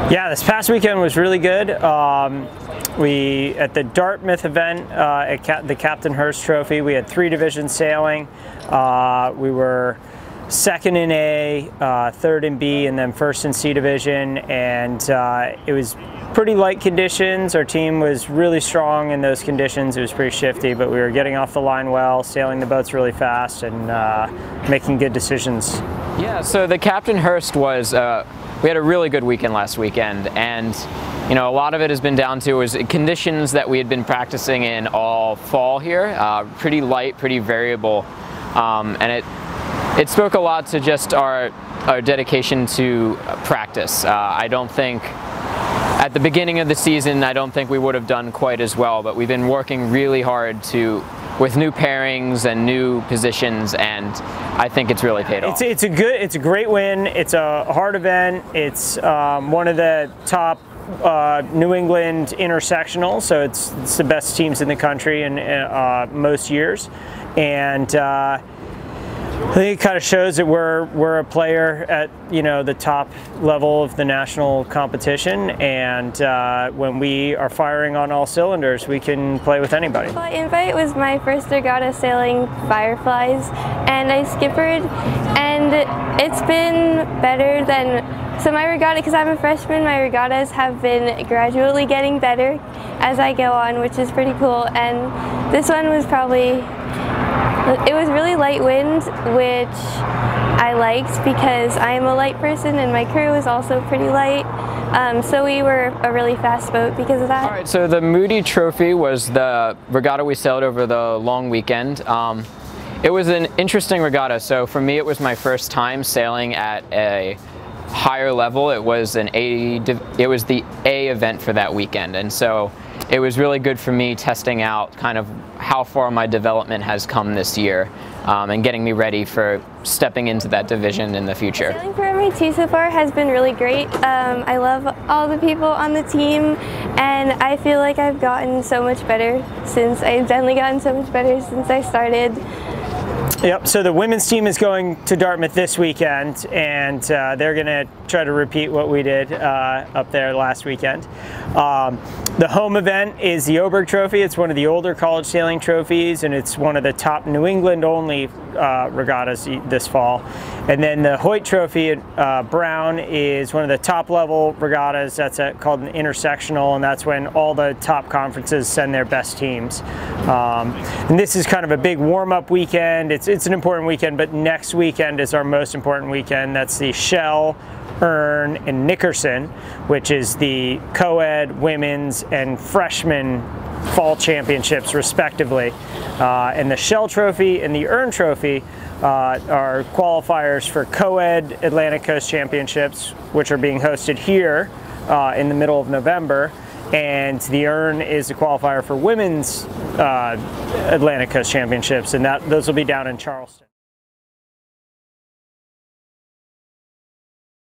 Yeah, this past weekend was really good. We at the Dartmouth event at the Captain Hurst Trophy, we had 3 divisions sailing. We were second in A, third in B, and then first in C division. And it was pretty light conditions. Our team was really strong in those conditions. It was pretty shifty, but we were getting off the line well, sailing the boats really fast, and making good decisions. Yeah, so the Captain Hurst was, we had a really good weekend last weekend, and you know, a lot of it has been down to conditions that we had been practicing in all fall here, pretty light, pretty variable, and it spoke a lot to just our dedication to practice. I don't think at the beginning of the season, I don't think we would have done quite as well, but we've been working really hard with new pairings and new positions, and I think it's really paid off. It's a great win. It's a hard event. It's one of the top New England intersectional, so it's the best teams in the country in most years, and I think it kind of shows that we're a player at the top level of the national competition, and when we are firing on all cylinders, we can play with anybody. Well, Invite was my first regatta sailing Fireflies, and I skippered, and it's been better than. So my regatta, because I'm a freshman, my regattas have been gradually getting better as I go on, which is pretty cool. And this one was it was really light wind, which I liked because I'm a light person and my crew was also pretty light. So we were a really fast boat because of that. All right, so the Moody Trophy was the regatta we sailed over the long weekend. It was an interesting regatta. So for me, it was my first time sailing at a higher level. It was the A event for that weekend, and so it was really good for me testing out kind of how far my development has come this year, and getting me ready for stepping into that division in the future. Sailing for MIT so far has been really great. I love all the people on the team, and I feel like I've gotten so much better I've definitely gotten so much better since I started. Yep, so the women's team is going to Dartmouth this weekend, and they're going to try to repeat what we did up there last weekend. The home event is the Oberg Trophy. It's one of the older college sailing trophies, and it's one of the top New England only regattas this fall. And then the Hoyt Trophy at Brown is one of the top level regattas. That's called an intersectional, and that's when all the top conferences send their best teams. And this is kind of a big warm-up weekend. It's an important weekend, but next weekend is our most important weekend. That's the Shell, Earn, and Nickerson, which is the co-ed, women's, and freshman fall championships respectively. And the Shell Trophy and the Earn Trophy are qualifiers for co-ed Atlantic Coast Championships, which are being hosted here in the middle of November. And the Earn is the qualifier for women's Atlantic Coast Championships, and those will be down in Charleston.